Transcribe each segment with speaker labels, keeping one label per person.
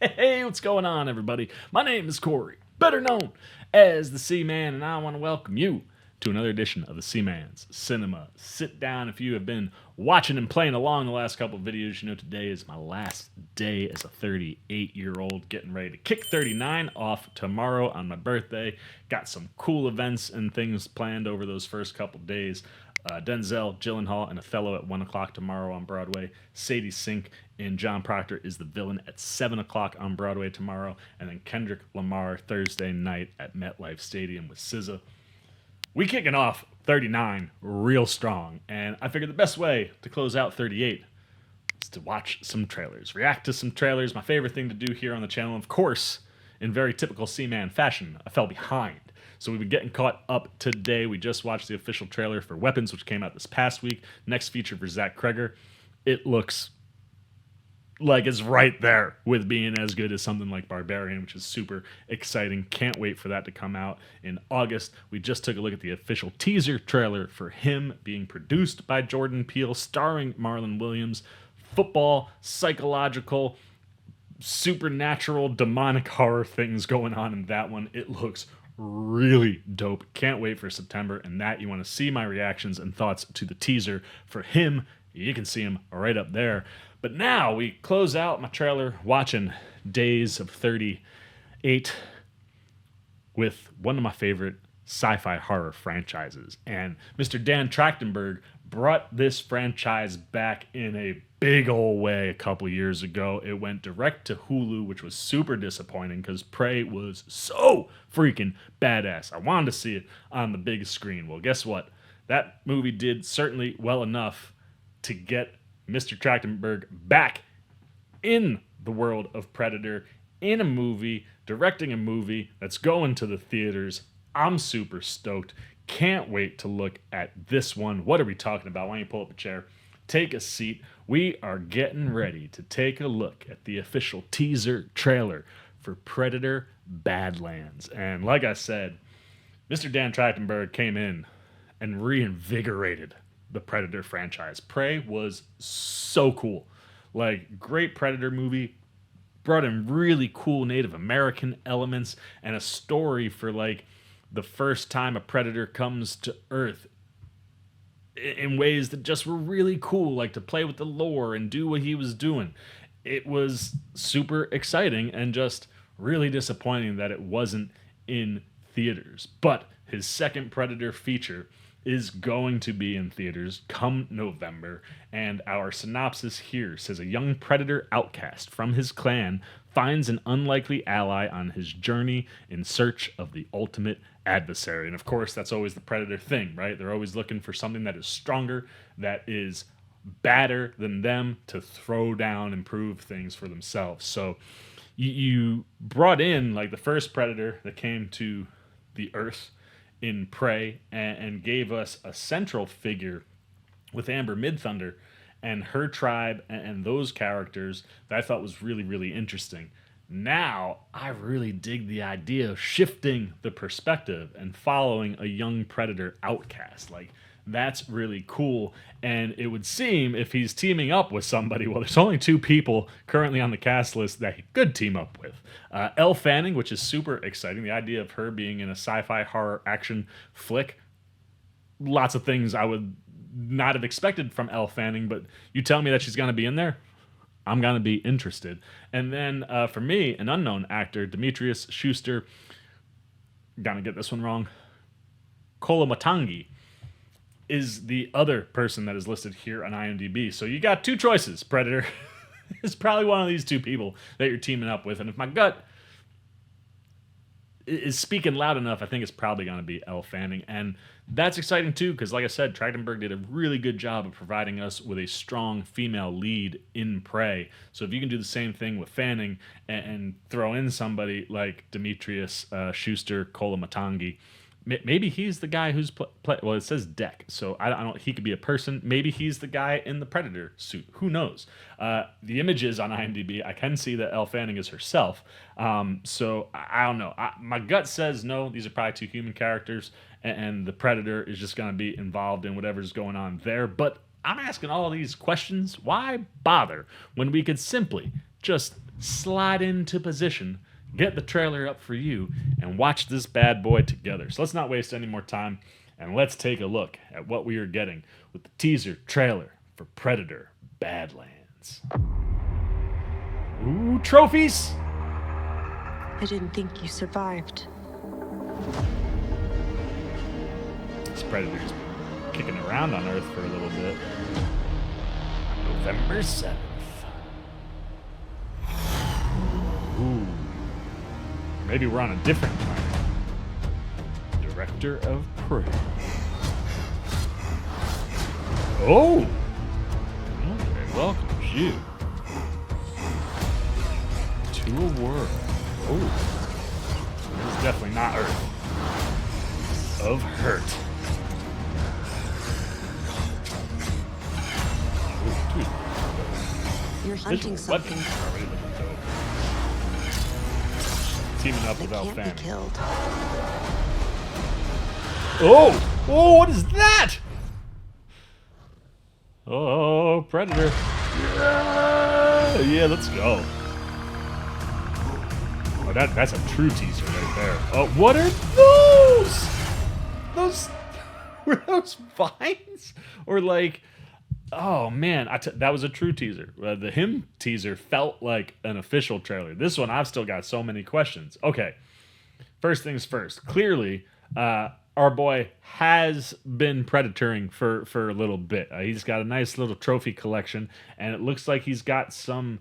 Speaker 1: Hey, what's going on, everybody? My name is Corey, better known as the Seaman, and I want to welcome you to another edition of the Seaman's Cinema Sit Down. If you have been watching and playing along the last couple of videos, you know today is my last day as a 38-year-old, getting ready to kick 39 off tomorrow on my birthday. Got some cool events and things planned over those first couple days. Denzel, Gyllenhaal, and Othello at 1 o'clock tomorrow on Broadway. Sadie Sink and John Proctor is the villain at 7 o'clock on Broadway tomorrow. And then Kendrick Lamar Thursday night at MetLife Stadium with SZA. We kicking off 39 real strong. And I figured the best way to close out 38 is to watch some trailers. React to some trailers. My favorite thing to do here on the channel. Of course, in very typical Seaman fashion, I fell behind. So we've been getting caught up today. We just watched the official trailer for Weapons, which came out this past week. Next feature for Zach Kreger. It looks like it's right there with being as good as something like Barbarian, which is super exciting. Can't wait for that to come out in August. We just took a look at the official teaser trailer for him, being produced by Jordan Peele, starring Marlon Williams. Football, psychological, supernatural, demonic horror things going on in that one. It looks really dope. Can't wait for September. And that you want to see my reactions and thoughts to the teaser for him, you can see him right up there. But now we close out my trailer watching Days of 38 with one of my favorite sci-fi horror franchises. And Mr. Dan Trachtenberg brought this franchise back in a big old way a couple years ago. It went direct to Hulu, which was super disappointing because Prey was so freaking badass. I wanted to see it on the big screen. Well, guess what? That movie did certainly well enough to get Mr. Trachtenberg back in the world of Predator, in a movie, directing a movie that's going to the theaters. I'm super stoked. Can't wait to look at this one. What are we talking about? Why don't you pull up a chair? Take a seat. We are getting ready to take a look at the official teaser trailer for Predator Badlands. And like I said, Mr. Dan Trachtenberg came in and reinvigorated the Predator franchise. Prey was so cool. Like, great Predator movie. Brought in really cool Native American elements and a story for, like, the first time a predator comes to Earth in ways that just were really cool, like to play with the lore and do what he was doing. It was super exciting and just really disappointing that it wasn't in theaters. But his second Predator feature is going to be in theaters come November, and our synopsis here says a young predator outcast from his clan finds an unlikely ally on his journey in search of the ultimate adversary. And of course, that's always the Predator thing, right? They're always looking for something that is stronger, that is badder than them, to throw down and prove things for themselves. So you brought in, like, the first Predator that came to the Earth in Prey and gave us a central figure with Amber Midthunder and her tribe and those characters that I thought was really, really interesting. Now, I really dig the idea of shifting the perspective and following a young predator outcast. Like, that's really cool. And it would seem if he's teaming up with somebody, well, there's only two people currently on the cast list that he could team up with. Elle Fanning, which is super exciting. The idea of her being in a sci-fi horror action flick. Lots of things I would not have expected from Elle Fanning, but you tell me that she's going to be in there, I'm going to be interested. And then for me, an unknown actor, Demetrius Schuster, gonna get this one wrong, Kolomatangi, is the other person that is listed here on IMDb. So you got two choices, Predator. It's probably one of these two people that you're teaming up with. And if my gut is speaking loud enough, I think it's probably going to be Elle Fanning. And that's exciting too, because like I said, Trachtenberg did a really good job of providing us with a strong female lead in Prey. So if you can do the same thing with Fanning and throw in somebody like Demetrius Schuster Kolomatangi, maybe he's the guy who's well, it says Deck, so I don't. He could be a person. Maybe he's the guy in the Predator suit. Who knows? The images on IMDb, I can see that Elle Fanning is herself. So I don't know. My gut says no. These are probably two human characters, and the Predator is just going to be involved in whatever's going on there. But I'm asking all these questions. Why bother when we could simply just slide into position, get the trailer up for you, and watch this bad boy together. So let's not waste any more time, and let's take a look at what we are getting with the teaser trailer for Predator Badlands. Ooh, trophies!
Speaker 2: I didn't think you survived.
Speaker 1: This Predator's been kicking around on Earth for a little bit. November 7th. Ooh. Maybe we're on a different planet. Director of Prey. Oh! Okay, welcomes you to a world. Oh. This is definitely not Earth. Of hurt. Ooh, dude.
Speaker 2: You're hunting something
Speaker 1: Already looking dope. Teaming up with
Speaker 2: that can't
Speaker 1: Alfan.
Speaker 2: be killed.
Speaker 1: Oh! Oh, what is that? Oh, Predator. Yeah, let's go. Oh, that's a true teaser right there. Oh, what are those? Those were those vines? Or like, oh man, that was a true teaser. The him teaser felt like an official trailer. This one, I've still got so many questions. Okay, first things first. Clearly, our boy has been predatoring for a little bit. He's got a nice little trophy collection, and it looks like he's got some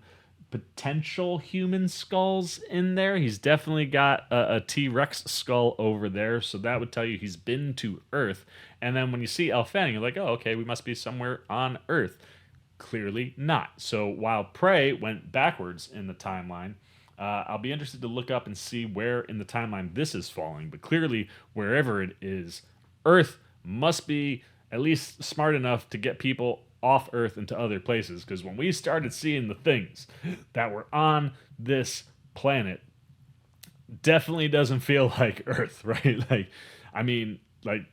Speaker 1: potential human skulls in there. He's definitely got a T-Rex skull over there, so that would tell you he's been to Earth. And then when you see Elle Fanning, you're like, oh, okay, we must be somewhere on Earth. Clearly not. So while Prey went backwards in the timeline, I'll be interested to look up and see where in the timeline this is falling. But clearly, wherever it is, Earth must be at least smart enough to get people off Earth into other places. Because when we started seeing the things that were on this planet, definitely doesn't feel like Earth, right? Like, I mean, like,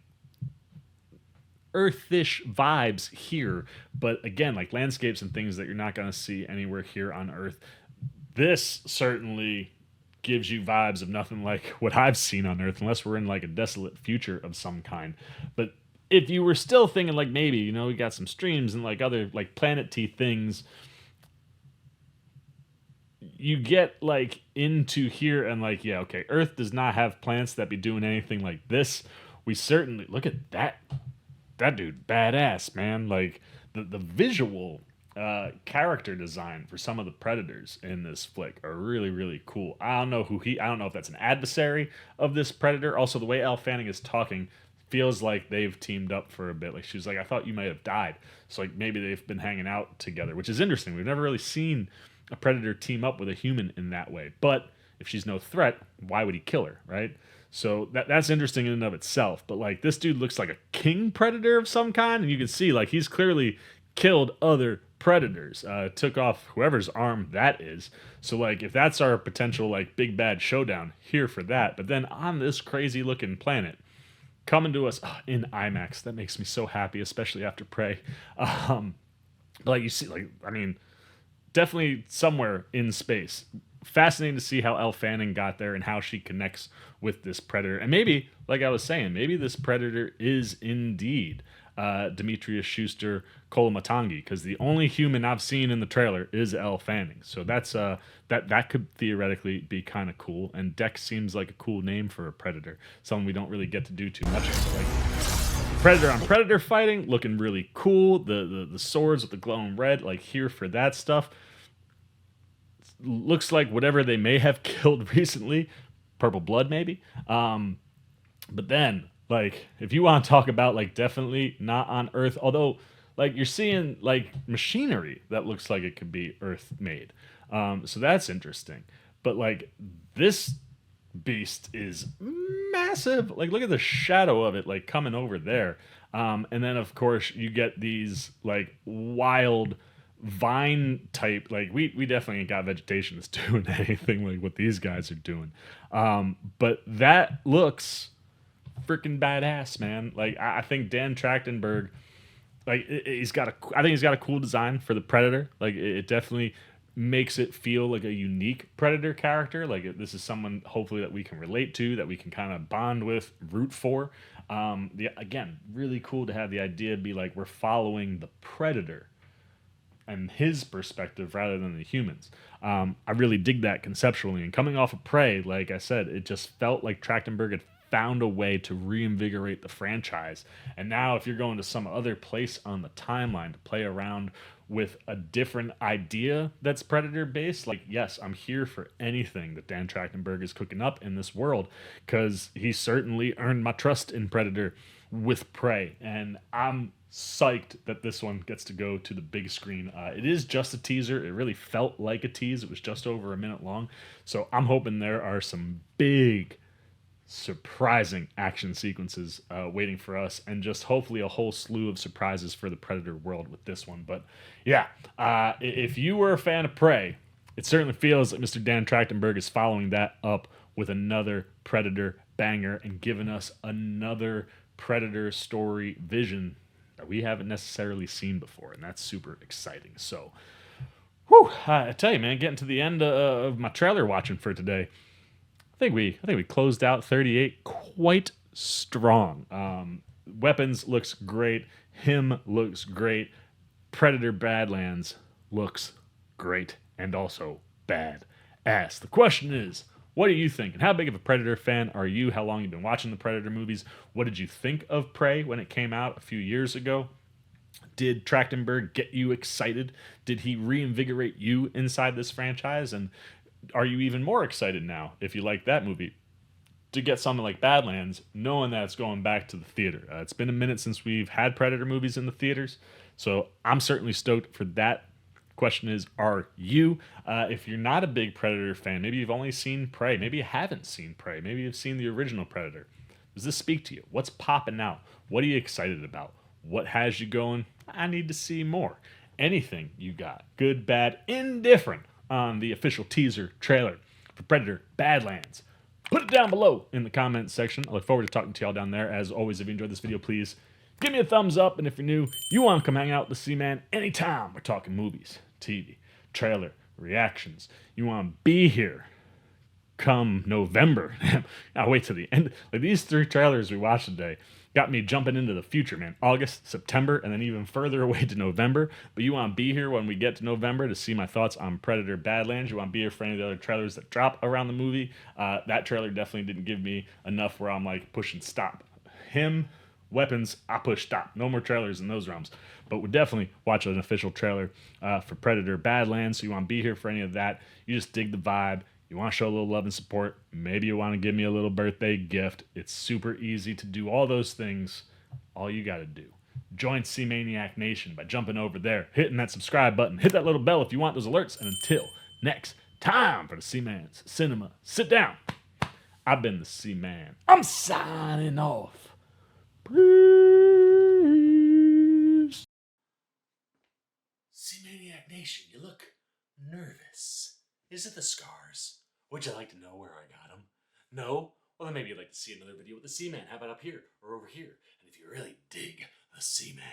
Speaker 1: Earth-ish vibes here. But again, like landscapes and things that you're not going to see anywhere here on Earth. This certainly gives you vibes of nothing like what I've seen on Earth, unless we're in like a desolate future of some kind. But if you were still thinking like maybe, you know, we got some streams and like other like Planet T things, you get like into here and like, yeah, okay, Earth does not have plants that be doing anything like this. We certainly, look at that dude, badass, man. Like the visual character design for some of the predators in this flick are really, really cool. I don't know if that's an adversary of this predator. Also, the way Elle Fanning is talking feels like they've teamed up for a bit. Like she's like, I thought you might have died. So like maybe they've been hanging out together, which is interesting. We've never really seen a predator team up with a human in that way. But if she's no threat, why would he kill her, right? So that's interesting in and of itself. But like this dude looks like a king predator of some kind, and you can see like he's clearly killed other predators, took off whoever's arm that is. So like if that's our potential like big bad showdown, here for that. But then on this crazy looking planet coming to us in IMAX, that makes me so happy, especially after Prey. Like you see, like, I mean, definitely somewhere in space. Fascinating to see how Elle Fanning got there and how she connects with this predator. And maybe, like I was saying, maybe this predator is indeed Demetrius Schuster Kolamatangi, because the only human I've seen in the trailer is Elle Fanning. So that's that could theoretically be kind of cool. And Dex seems like a cool name for a predator, something we don't really get to do too much of. Like predator on predator fighting, looking really cool. The swords with the glowing red, like here for that stuff. Looks like whatever they may have killed recently, purple blood maybe. But then, like, if you want to talk about like definitely not on Earth, although like you're seeing like machinery that looks like it could be Earth made, so that's interesting. But like this beast is massive. Like look at the shadow of it, like coming over there. And then of course you get these like wild vine type, like we definitely ain't got vegetation that's doing anything like what these guys are doing. But that looks freaking badass, man. Like I think Dan Trachtenberg, like I think he's got a cool design for the Predator. Like it definitely makes it feel like a unique Predator character. Like this is someone hopefully that we can relate to, that we can kind of bond with, root for. Again, really cool to have the idea be like we're following the Predator and his perspective rather than the humans. I really dig that conceptually. And coming off of Prey, like I said, it just felt like Trachtenberg had found a way to reinvigorate the franchise. And now, if you're going to some other place on the timeline to play around with a different idea that's Predator based, like, yes, I'm here for anything that Dan Trachtenberg is cooking up in this world, because he certainly earned my trust in Predator with Prey. And I'm psyched that this one gets to go to the big screen. It is just a teaser. It really felt like a tease. It was just over a minute long. So I'm hoping there are some big, surprising action sequences waiting for us, and just hopefully a whole slew of surprises for the Predator world with this one. But yeah, if you were a fan of Prey, it certainly feels like Mr. Dan Trachtenberg is following that up with another Predator banger and giving us another Predator story vision that we haven't necessarily seen before, and that's super exciting. So, I tell you, man, getting to the end of my trailer watching for today, I think we closed out 38 quite strong. Weapons looks great. Him looks great. Predator Badlands looks great and also bad ass. The question is, what do you think? And how big of a Predator fan are you? How long you been watching the Predator movies? What did you think of Prey when it came out a few years ago? Did Trachtenberg get you excited? Did he reinvigorate you inside this franchise? And are you even more excited now, if you like that movie, to get something like Badlands, knowing that it's going back to the theater? It's been a minute since we've had Predator movies in the theaters, so I'm certainly stoked for that. Question is, are you? If you're not a big Predator fan, maybe you've only seen Prey, maybe you haven't seen Prey, maybe you've seen the original Predator. Does this speak to you? What's popping out? What are you excited about? What has you going, I need to see more? Anything you got, good, bad, indifferent, on the official teaser trailer for Predator Badlands, put it down below in the comments section. I look forward to talking to y'all down there. As always, if you enjoyed this video, please give me a thumbs up. And if you're new, you want to come hang out with the C-Man anytime we're talking movies, TV, trailer, reactions, you want to be here come November. I'll wait till the end. Like, these 3 trailers we watched today got me jumping into the future, man. August, September, and then even further away to November. But you want to be here when we get to November to see my thoughts on Predator Badlands. You want to be here for any of the other trailers that drop around the movie. That trailer definitely didn't give me enough where I'm like pushing stop. Him, weapons, I push stop. No more trailers in those realms. But we'll definitely watch an official trailer for Predator Badlands. So you want to be here for any of that. You just dig the vibe. You want to show a little love and support. Maybe you want to give me a little birthday gift. It's super easy to do all those things. All you got to do, join C-Maniac Nation by jumping over there, hitting that subscribe button, hit that little bell if you want those alerts. And until next time for the C-Man's Cinema Sit Down, I've been the C-Man. I'm signing off. Peace. C-Maniac Nation, you look nervous. Is it the scars? Would you like to know where I got them? No? Well, then maybe you'd like to see another video with the C-Man. How about up here or over here? And if you really dig the C-Man,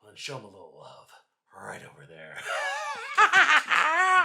Speaker 1: well, then show him a little love right over there.